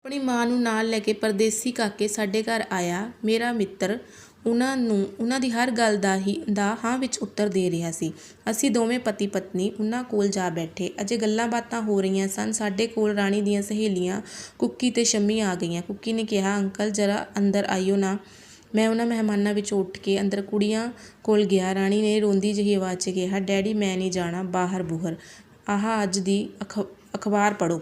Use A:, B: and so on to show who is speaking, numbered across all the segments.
A: ਆਪਣੀ ਮਾਂ ਨੂੰ ਨਾਲ ਲੈ ਕੇ ਪਰਦੇਸੀ ਕਾਕੇ ਸਾਡੇ ਘਰ ਆਇਆ। ਮੇਰਾ ਮਿੱਤਰ ਉਹਨਾਂ ਦੀ ਹਰ ਗੱਲ ਦਾ ਹਾਂ ਵਿੱਚ ਉੱਤਰ ਦੇ ਰਿਹਾ ਸੀ। ਅਸੀਂ ਦੋਵੇਂ ਪਤੀ ਪਤਨੀ ਉਹਨਾਂ ਕੋਲ ਜਾ ਬੈਠੇ। ਅਜੇ ਗੱਲਾਂ ਬਾਤਾਂ ਹੋ ਰਹੀਆਂ ਸਨ, ਸਾਡੇ ਕੋਲ ਰਾਣੀ ਦੀਆਂ ਸਹੇਲੀਆਂ ਕੁੱਕੀ ਤੇ ਸ਼ੰਮੀ ਆ ਗਈਆਂ। ਕੁੱਕੀ ਨੇ ਕਿਹਾ, ਅੰਕਲ ਜ਼ਰਾ ਅੰਦਰ ਆਇਓ ਨਾ। ਮੈਂ ਉਹਨਾਂ ਮਹਿਮਾਨਾਂ ਵਿੱਚੋਂ ਉੱਠ ਕੇ ਅੰਦਰ ਕੁੜੀਆਂ ਕੋਲ ਗਿਆ। ਰਾਣੀ ਨੇ ਰੋਂਦੀ ਜਿਹੀ ਆਵਾਜ਼ 'ਚ ਕਿਹਾ, ਡੈਡੀ ਮੈਂ ਨਹੀਂ ਜਾਣਾ ਬਾਹਰ ਬੂਹਰ। ਆਹ ਅੱਜ ਦੀ ਅਖਬਾਰ ਪੜ੍ਹੋ।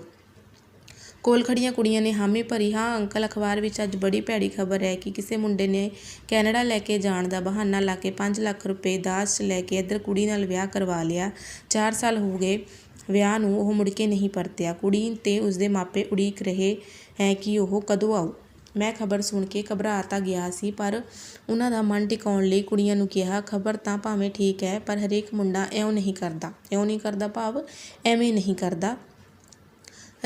A: ਕੋਲ ਖੜੀਆਂ ਕੁੜੀਆਂ ਨੇ ਹਾਮੀ ਭਰੀ, ਹਾਂ ਅੰਕਲ, ਅਖਬਾਰ ਵਿੱਚ ਅੱਜ ਬੜੀ ਭੈੜੀ ਖਬਰ ਹੈ ਕਿ ਕਿਸੇ ਮੁੰਡੇ ਨੇ ਕੈਨੇਡਾ ਲੈ ਕੇ ਜਾਣ ਦਾ ਬਹਾਨਾ ਲਾ ਕੇ 5 ਲੱਖ ਰੁਪਏ ਦਾਜ 'ਚ ਲੈ ਕੇ ਇੱਧਰ ਕੁੜੀ ਨਾਲ ਵਿਆਹ ਕਰਵਾ ਲਿਆ। 4 ਸਾਲ ਹੋ ਗਏ ਵਿਆਹ ਨੂੰ, ਉਹ ਮੁੜ ਕੇ ਨਹੀਂ ਪਰਤਿਆ। ਕੁੜੀ ਤੇ ਉਸਦੇ ਮਾਪੇ ਉਡੀਕ ਰਹੇ ਹੈ ਕਿ ਉਹ ਕਦੋਂ ਆਊ। ਮੈਂ ਖਬਰ ਸੁਣ ਕੇ ਘਬਰਾ ਤਾਂ ਗਿਆ ਸੀ, ਪਰ ਉਹਨਾਂ ਦਾ ਮਨ ਟਿਕਾਉਣ ਲਈ ਕੁੜੀਆਂ ਨੂੰ ਕਿਹਾ, ਖਬਰ ਤਾਂ ਭਾਵੇਂ ਠੀਕ ਹੈ, ਪਰ ਹਰੇਕ ਮੁੰਡਾ ਇਉਂ ਨਹੀਂ ਕਰਦਾ ਭਾਵ ਐਵੇਂ ਨਹੀਂ ਕਰਦਾ।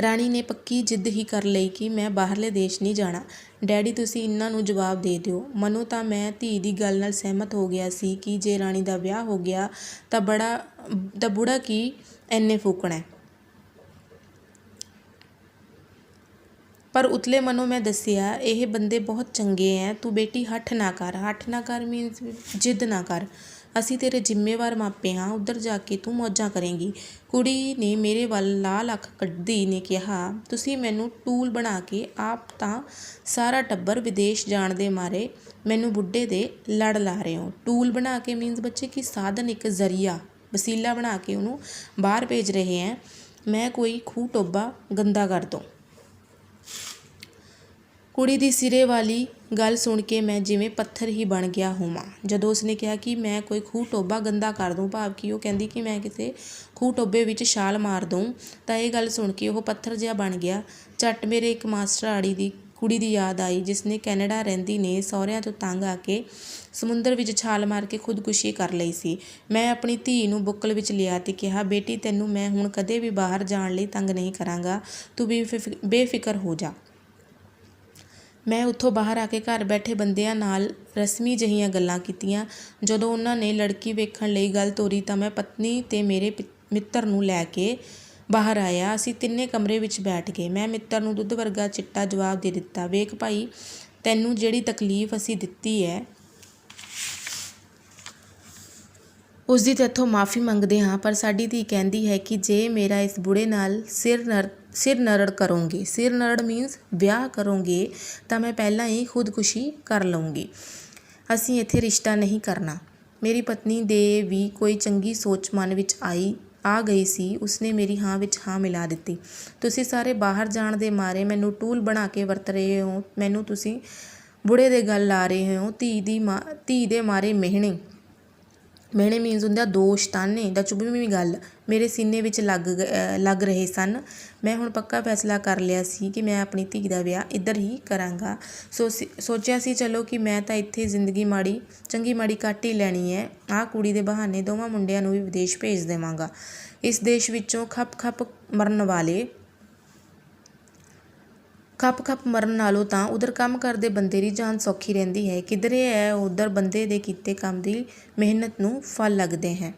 A: ਰਾਣੀ ਨੇ ਪੱਕੀ ਜਿੱਦ ਹੀ ਕਰ ਲਈ ਕਿ ਮੈਂ ਬਾਹਰਲੇ ਦੇਸ਼ ਨਹੀਂ ਜਾਣਾ। ਡੈਡੀ ਤੁਸੀਂ ਇਹਨਾਂ ਨੂੰ ਜਵਾਬ ਦੇ ਦਿਓ। ਮਨੋਂ ਤਾਂ ਮੈਂ ਧੀ ਦੀ ਗੱਲ ਨਾਲ ਸਹਿਮਤ ਹੋ ਗਿਆ ਸੀ ਕਿ ਜੇ ਰਾਣੀ ਦਾ ਵਿਆਹ ਹੋ ਗਿਆ ਤਾਂ ਬੁੜਾ ਕੀ ਐਨੇ ਫੂਕਣਾ। ਪਰ ਉਤਲੇ ਮਨੋਂ ਮੈਂ ਦੱਸਿਆ, ਇਹ ਬੰਦੇ ਬਹੁਤ ਚੰਗੇ ਐ, ਤੂੰ ਬੇਟੀ ਹੱਠ ਨਾ ਕਰ ਮੀਨਸ ਜਿੱਦ ਨਾ ਕਰ। ਅਸੀਂ ਤੇਰੇ ਜ਼ਿੰਮੇਵਾਰ ਮਾਪੇ ਹਾਂ, ਉੱਧਰ ਜਾ ਕੇ ਤੂੰ ਮੌਜਾਂ ਕਰੇਂਗੀ। ਕੁੜੀ ਨੇ ਮੇਰੇ ਵੱਲ ਲਾਲ ਅੱਖ ਕੱਢਦੀ ਨੇ ਕਿਹਾ, ਤੁਸੀਂ ਮੈਨੂੰ ਟੂਲ ਬਣਾ ਕੇ ਆਪ ਤਾਂ ਸਾਰਾ ਟੱਬਰ ਵਿਦੇਸ਼ ਜਾਣ ਦੇ ਮਾਰੇ ਮੈਨੂੰ ਬੁੱਢੇ ਦੇ ਲੜ ਲਾ ਰਹੇ ਹੋ। ਟੂਲ ਬਣਾ ਕੇ ਮੀਨਸ ਬੱਚੇ ਕੀ ਸਾਧਨ, ਇੱਕ ਜ਼ਰੀਆ, ਵਸੀਲਾ ਬਣਾ ਕੇ ਉਹਨੂੰ ਬਾਹਰ ਭੇਜ ਰਹੇ ਹੈ। ਮੈਂ ਕੋਈ ਖੂਹ ਟੋਬਾ ਗੰਦਾ ਕਰ ਦੂੰ। ਕੁੜੀ ਦੀ ਸਿਰੇ ਵਾਲੀ ਗੱਲ ਸੁਣ ਕੇ ਮੈਂ ਜਿਵੇਂ ਪੱਥਰ ਹੀ ਬਣ ਗਿਆ ਹੋਵਾਂ। ਜਦੋਂ ਉਸਨੇ ਕਿਹਾ ਕਿ ਮੈਂ ਕੋਈ ਖੂਹ ਟੋਬਾ ਗੰਦਾ ਕਰ ਦੂੰ, ਭਾਵ ਕਿ ਉਹ ਕਹਿੰਦੀ ਕਿ ਮੈਂ ਕਿਸੇ ਖੂਹ ਟੋਬੇ ਵਿੱਚ ਛਾਲ ਮਾਰ ਦੂੰ, ਤਾਂ ਇਹ ਗੱਲ ਸੁਣ ਕੇ ਉਹ ਪੱਥਰ ਜਿਹਾ ਬਣ ਗਿਆ। ਝੱਟ ਮੇਰੇ ਇੱਕ ਮਾਸਟਰਾੜੀ ਦੀ ਕੁੜੀ ਦੀ ਯਾਦ ਆਈ, ਜਿਸਨੇ ਕੈਨੇਡਾ ਰਹਿੰਦੀ ਨੇ ਸਹੁਰਿਆਂ ਤੋਂ ਤੰਗ ਆ ਕੇ ਸਮੁੰਦਰ ਵਿੱਚ ਛਾਲ ਮਾਰ ਕੇ ਖੁਦਕੁਸ਼ੀ ਕਰ ਲਈ ਸੀ। ਮੈਂ ਆਪਣੀ ਧੀ ਨੂੰ ਬੁੱਕਲ ਵਿੱਚ ਲਿਆ ਤੇ ਕਿਹਾ, ਬੇਟੀ ਤੈਨੂੰ ਮੈਂ ਹੁਣ ਕਦੇ ਵੀ ਬਾਹਰ ਜਾਣ ਲਈ ਤੰਗ ਨਹੀਂ ਕਰਾਂਗਾ, ਤੂੰ ਬੇਫਿਕਰ ਹੋ ਜਾ। ਮੈਂ ਉੱਥੋਂ ਬਾਹਰ ਆ ਕੇ ਘਰ ਬੈਠੇ ਬੰਦਿਆਂ ਨਾਲ ਰਸਮੀ ਜਿਹੀਆਂ ਗੱਲਾਂ ਕੀਤੀਆਂ। ਜਦੋਂ ਉਹਨਾਂ ਨੇ ਲੜਕੀ ਵੇਖਣ ਲਈ ਗੱਲ ਤੋਰੀ ਤਾਂ ਮੈਂ ਪਤਨੀ ਤੇ ਮੇਰੇ ਮਿੱਤਰ ਨੂੰ ਲੈ ਕੇ ਬਾਹਰ ਆਇਆ। ਅਸੀਂ ਤਿੰਨੇ ਕਮਰੇ ਵਿੱਚ ਬੈਠ ਗਏ। ਮੈਂ ਮਿੱਤਰ ਨੂੰ ਦੁੱਧ ਵਰਗਾ ਚਿੱਟਾ ਜਵਾਬ ਦੇ ਦਿੱਤਾ, ਵੇਖ ਭਾਈ, ਤੈਨੂੰ ਜਿਹੜੀ ਤਕਲੀਫ ਅਸੀਂ ਦਿੱਤੀ ਹੈ ਉਸ ਦੀ ਤੇਥੋਂ ਮਾਫ਼ੀ ਮੰਗਦੇ ਹਾਂ, ਪਰ ਸਾਡੀ ਧੀ ਕਹਿੰਦੀ ਹੈ ਕਿ ਜੇ ਮੇਰਾ ਇਸ ਬੁੜੇ ਨਾਲ ਸਿਰ ਨਰੜ ਮੀਨਸ ਵਿਆਹ ਕਰੋਗੇ ਤਾਂ ਮੈਂ ਪਹਿਲਾਂ ਹੀ ਖੁਦਕੁਸ਼ੀ ਕਰ ਲਵਾਂਗੀ। ਅਸੀਂ ਇੱਥੇ ਰਿਸ਼ਤਾ ਨਹੀਂ ਕਰਨਾ। ਮੇਰੀ ਪਤਨੀ ਦੇ ਵੀ ਕੋਈ ਚੰਗੀ ਸੋਚ ਮਨ ਵਿੱਚ ਆ ਗਈ ਸੀ। ਉਸਨੇ ਮੇਰੀ ਹਾਂ ਵਿੱਚ ਹਾਂ ਮਿਲਾ ਦਿੱਤੀ। ਤੁਸੀਂ ਸਾਰੇ ਬਾਹਰ ਜਾਣ ਦੇ ਮਾਰੇ ਮੈਨੂੰ ਟੂਲ ਬਣਾ ਕੇ ਵਰਤ ਰਹੇ ਹੋ, ਮੈਨੂੰ ਤੁਸੀਂ ਬੁੜੇ ਦੇ ਗੱਲ ਲਾ ਰਹੇ ਹੋ। ਧੀ ਦੇ ਮਾਰੇ ਮਿਹਣੇ ਮੀਨਸ ਹੁੰਦਾ ਦੋਸ਼, ਤਾਨੇ ਦਾ ਚੁਭਵੀਂ ਗੱਲ ਮੇਰੇ ਸੀਨੇ ਵਿੱਚ ਲੱਗ ਰਹੇ ਸਨ। ਮੈਂ ਹੁਣ ਪੱਕਾ ਫੈਸਲਾ ਕਰ ਲਿਆ ਸੀ ਕਿ ਮੈਂ ਆਪਣੀ ਧੀ ਦਾ ਵਿਆਹ ਇੱਧਰ ਹੀ ਕਰਾਂਗਾ। ਸੋਚਿਆ ਸੀ ਚਲੋ ਕਿ ਮੈਂ ਤਾਂ ਇੱਥੇ ਜ਼ਿੰਦਗੀ ਚੰਗੀ ਮਾੜੀ ਕੱਟ ਹੀ ਲੈਣੀ ਹੈ। ਆਹ ਕੁੜੀ ਦੇ ਬਹਾਨੇ ਦੋਵਾਂ ਮੁੰਡਿਆਂ ਨੂੰ ਵੀ ਵਿਦੇਸ਼ ਭੇਜ ਦੇਵਾਂਗਾ। ਇਸ ਦੇਸ਼ ਵਿੱਚੋਂ ਖੱਪ ਮਰਨ ਨਾਲੋਂ ਤਾਂ ਉਧਰ ਕੰਮ ਕਰਦੇ ਬੰਦੇ ਦੀ ਜਾਨ ਸੌਖੀ ਰਹਿੰਦੀ ਹੈ। ਕਿਧਰੇ ਹੈ ਉਧਰ ਬੰਦੇ ਦੇ ਕੀਤੇ ਕੰਮ ਦੀ ਮਿਹਨਤ ਨੂੰ ਫਲ ਲੱਗਦੇ ਹੈ।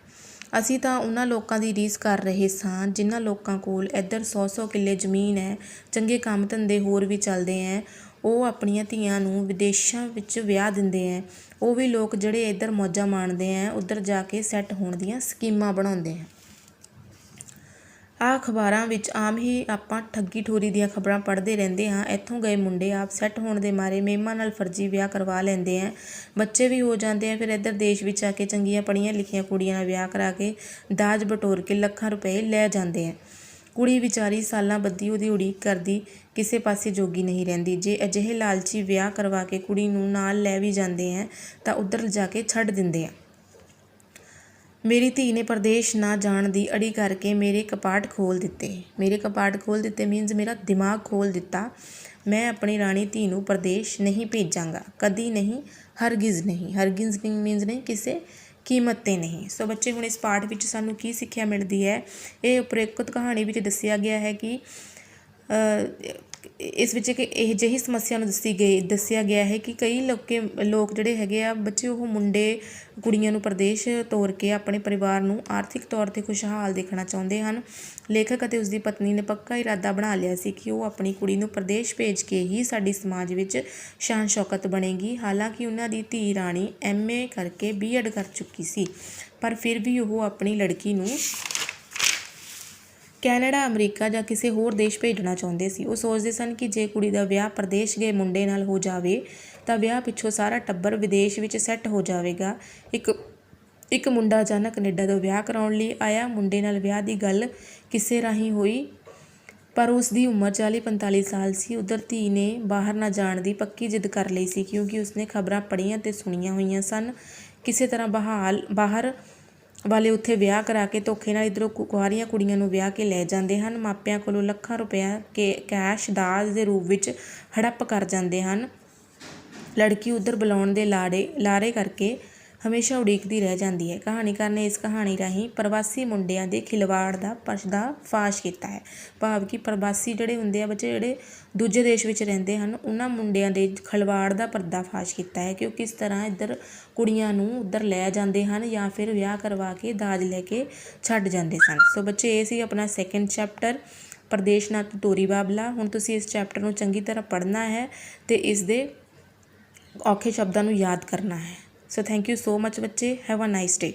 A: ਅਸੀਂ ਤਾਂ ਉਹਨਾਂ ਲੋਕਾਂ ਦੀ ਰੀਸ ਕਰ ਰਹੇ ਸਾਂ ਜਿਨ੍ਹਾਂ ਲੋਕਾਂ ਕੋਲ ਇੱਧਰ 100 ਕਿੱਲੇ ਜ਼ਮੀਨ ਹੈ, ਚੰਗੇ ਕੰਮ ਧੰਦੇ ਹੋਰ ਵੀ ਚੱਲਦੇ ਹੈ। ਉਹ ਆਪਣੀਆਂ ਧੀਆਂ ਨੂੰ ਵਿਦੇਸ਼ਾਂ ਵਿੱਚ ਵਿਆਹ ਦਿੰਦੇ ਹੈ। ਉਹ ਵੀ ਲੋਕ ਜਿਹੜੇ ਇੱਧਰ ਮੌਜਾਂ ਮਾਣਦੇ ਹੈ, ਉੱਧਰ ਜਾ ਕੇ ਸੈੱਟ ਹੋਣ ਦੀਆਂ ਸਕੀਮਾਂ ਬਣਾਉਂਦੇ ਹੈ। ਆਹ ਅਖਬਾਰਾਂ ਵਿੱਚ ਆਮ ਹੀ ਆਪਾਂ ਠੱਗੀ ਠੋਰੀ ਦੀਆਂ ਖਬਰਾਂ ਪੜ੍ਹਦੇ ਰਹਿੰਦੇ ਹਾਂ। ਇੱਥੋਂ ਗਏ ਮੁੰਡੇ ਆਪ ਸੈੱਟ ਹੋਣ ਦੇ ਮਾਰੇ ਮੇਮਾਂ ਨਾਲ ਫਰਜ਼ੀ ਵਿਆਹ ਕਰਵਾ ਲੈਂਦੇ ਹੈ, ਬੱਚੇ ਵੀ ਹੋ ਜਾਂਦੇ ਹੈ। ਫਿਰ ਇੱਧਰ ਦੇਸ਼ ਵਿੱਚ ਆ ਕੇ ਚੰਗੀਆਂ ਪੜ੍ਹੀਆਂ ਲਿਖੀਆਂ ਕੁੜੀਆਂ ਨਾਲ ਵਿਆਹ ਕਰਾ ਕੇ ਦਾਜ ਬਟੋਰ ਕੇ ਲੱਖਾਂ ਰੁਪਏ ਲੈ ਜਾਂਦੇ ਹੈ। ਕੁੜੀ ਵਿਚਾਰੀ ਸਾਲਾਂ ਬੱਧੀ ਉਹਦੀ ਉਡੀਕ ਕਰਦੀ ਕਿਸੇ ਪਾਸੇ ਜੋਗੀ ਨਹੀਂ ਰਹਿੰਦੀ। ਜੇ ਅਜਿਹੇ ਲਾਲਚੀ ਵਿਆਹ ਕਰਵਾ ਕੇ ਕੁੜੀ ਨੂੰ ਨਾਲ ਲੈ ਵੀ ਜਾਂਦੇ ਹੈ ਤਾਂ ਉੱਧਰ ਲਿਜਾ ਕੇ ਛੱਡ ਦਿੰਦੇ ਹੈ। ਮੇਰੀ ਧੀ ਨੇ ਪਰਦੇਸ਼ ਨਾ ਜਾਣ ਦੀ ਅੜੀ ਕਰਕੇ ਮੇਰੇ ਕਪਾਟ ਖੋਲ੍ਹ ਦਿੱਤੇ ਮੀਨਸ ਮੇਰਾ ਦਿਮਾਗ ਖੋਲ੍ਹ ਦਿੱਤਾ। ਮੈਂ ਆਪਣੀ ਰਾਣੀ ਧੀ ਨੂੰ ਪਰਦੇਸ਼ ਨਹੀਂ ਭੇਜਾਂਗਾ, ਕਦੀ ਨਹੀਂ, ਹਰਗਿਜ਼ ਨਹੀਂ ਮੀਨਸ ਨਹੀਂ, ਕਿਸੇ ਕੀਮਤ 'ਤੇ ਨਹੀਂ। ਸੋ ਬੱਚੇ, ਹੁਣ ਇਸ ਪਾਠ ਵਿੱਚ ਸਾਨੂੰ ਕੀ ਸਿੱਖਿਆ ਮਿਲਦੀ ਹੈ? ਇਹ ਉਪਰੋਕਤ ਕਹਾਣੀ ਵਿੱਚ ਦੱਸਿਆ ਗਿਆ ਹੈ ਕਿ ਇਸ ਵਿੱਚ ਇੱਕ ਇਹ ਜਿਹੀ ਸਮੱਸਿਆ ਨੂੰ ਦੱਸਿਆ ਗਿਆ ਹੈ ਕਿ ਕਈ ਲੋਕ ਜਿਹੜੇ ਹੈਗੇ ਆ ਬੱਚੇ, ਉਹ ਮੁੰਡੇ ਕੁੜੀਆਂ ਨੂੰ ਪ੍ਰਦੇਸ਼ ਤੋਰ ਕੇ ਆਪਣੇ ਪਰਿਵਾਰ ਨੂੰ ਆਰਥਿਕ ਤੌਰ 'ਤੇ ਖੁਸ਼ਹਾਲ ਦੇਖਣਾ ਚਾਹੁੰਦੇ ਹਨ। ਲੇਖਕ ਅਤੇ ਉਸਦੀ ਪਤਨੀ ਨੇ ਪੱਕਾ ਇਰਾਦਾ ਬਣਾ ਲਿਆ ਸੀ ਕਿ ਉਹ ਆਪਣੀ ਕੁੜੀ ਨੂੰ ਪ੍ਰਦੇਸ਼ ਭੇਜ ਕੇ ਹੀ ਸਾਡੀ ਸਮਾਜ ਵਿੱਚ ਸ਼ਾਨ ਸ਼ੌਕਤ ਬਣੇਗੀ। ਹਾਲਾਂਕਿ ਉਹਨਾਂ ਦੀ ਧੀ ਰਾਣੀ MA ਕਰਕੇ B.Ed ਕਰ ਚੁੱਕੀ ਸੀ, ਪਰ ਫਿਰ ਵੀ ਉਹ ਆਪਣੀ ਲੜਕੀ ਨੂੰ ਕੈਨੇਡਾ, ਅਮਰੀਕਾ ਜਾਂ ਕਿਸੇ ਹੋਰ ਦੇਸ਼ ਭੇਜਣਾ ਚਾਹੁੰਦੇ ਸੀ। ਉਹ ਸੋਚਦੇ ਸਨ ਕਿ ਜੇ ਕੁੜੀ ਦਾ ਵਿਆਹ ਪ੍ਰਦੇਸ਼ ਗਏ ਮੁੰਡੇ ਨਾਲ ਹੋ ਜਾਵੇ ਤਾਂ ਵਿਆਹ ਪਿੱਛੋਂ ਸਾਰਾ ਟੱਬਰ ਵਿਦੇਸ਼ ਵਿੱਚ ਸੈੱਟ ਹੋ ਜਾਵੇਗਾ। ਇੱਕ ਮੁੰਡਾ ਅਚਾਨਕ ਕੈਨੇਡਾ ਤੋਂ ਵਿਆਹ ਕਰਾਉਣ ਲਈ ਆਇਆ। ਮੁੰਡੇ ਨਾਲ ਵਿਆਹ ਦੀ ਗੱਲ ਕਿਸੇ ਰਾਹੀਂ ਹੋਈ, ਪਰ ਉਸ ਦੀ ਉਮਰ 40-45 ਸਾਲ ਸੀ। ਉੱਧਰ ਧੀ ਨੇ ਬਾਹਰ ਨਾ ਜਾਣ ਦੀ ਪੱਕੀ ਜਿੱਦ ਕਰ ਲਈ ਸੀ, ਕਿਉਂਕਿ ਉਸਨੇ ਖਬਰਾਂ ਪੜ੍ਹੀਆਂ ਤੇ ਸੁਣੀਆਂ ਹੋਈਆਂ ਸਨ। ਕਿਸੇ ਤਰ੍ਹਾਂ ਬਾਹਰ ਵਾਲੇ ਉੱਥੇ ਵਿਆਹ ਕਰਾ ਕੇ ਧੋਖੇ ਨਾਲ ਇੱਧਰੋਂ ਕੁਆਰੀਆਂ ਕੁੜੀਆਂ ਨੂੰ ਵਿਆਹ ਕੇ ਲੈ ਜਾਂਦੇ ਹਨ। ਮਾਪਿਆਂ ਕੋਲੋਂ ਲੱਖਾਂ ਰੁਪਇਆ ਕੈਸ਼ ਦਾਜ ਦੇ ਰੂਪ ਵਿੱਚ ਹੜੱਪ ਕਰ ਜਾਂਦੇ ਹਨ। ਲੜਕੀ ਉੱਧਰ ਬੁਲਾਉਣ ਦੇ ਲਾਰੇ ਕਰਕੇ ਹਮੇਸ਼ਾ ਉਡੀਕਦੀ ਰਹਿ ਜਾਂਦੀ ਹੈ। ਕਹਾਣੀਕਾਰ ਨੇ ਇਸ ਕਹਾਣੀ ਰਾਹੀਂ ਪ੍ਰਵਾਸੀ ਮੁੰਡਿਆਂ ਦੇ ਖਿਲਵਾੜ ਦਾ ਪਰਦਾ-ਫਾਸ਼ ਕੀਤਾ ਹੈ। ਭਾਵ ਕਿ ਪ੍ਰਵਾਸੀ ਜਿਹੜੇ ਹੁੰਦੇ ਆ ਬੱਚੇ, ਜਿਹੜੇ ਦੂਜੇ ਦੇਸ਼ ਵਿੱਚ ਰਹਿੰਦੇ ਹਨ, ਉਹਨਾਂ ਮੁੰਡਿਆਂ ਦੇ ਖਿਲਵਾੜ ਦਾ ਪਰਦਾ-ਫਾਸ਼ ਕੀਤਾ ਹੈ ਕਿ ਉਹ ਕਿਸ ਤਰ੍ਹਾਂ ਇੱਧਰ ਕੁੜੀਆਂ ਨੂੰ ਉੱਧਰ ਲੈ ਜਾਂਦੇ ਹਨ ਜਾਂ ਫਿਰ ਵਿਆਹ ਕਰਵਾ ਕੇ ਦਾਜ ਲੈ ਕੇ ਛੱਡ ਜਾਂਦੇ ਸਨ। ਸੋ ਬੱਚੇ, ਇਹ ਸੀ ਆਪਣਾ ਸੈਕਿੰਡ ਚੈਪਟਰ, ਪ੍ਰਦੇਸ਼ ਨਾ ਤੂੰ ਤੋਰੀ ਬਾਬਲਾ। ਹੁਣ ਤੁਸੀਂ ਇਸ ਚੈਪਟਰ ਨੂੰ ਚੰਗੀ ਤਰ੍ਹਾਂ ਪੜ੍ਹਨਾ ਹੈ ਅਤੇ ਇਸ ਦੇ ਔਖੇ ਸ਼ਬਦਾਂ ਨੂੰ ਯਾਦ ਕਰਨਾ ਹੈ। So thank you so much ਬੱਚੇ, have a nice day।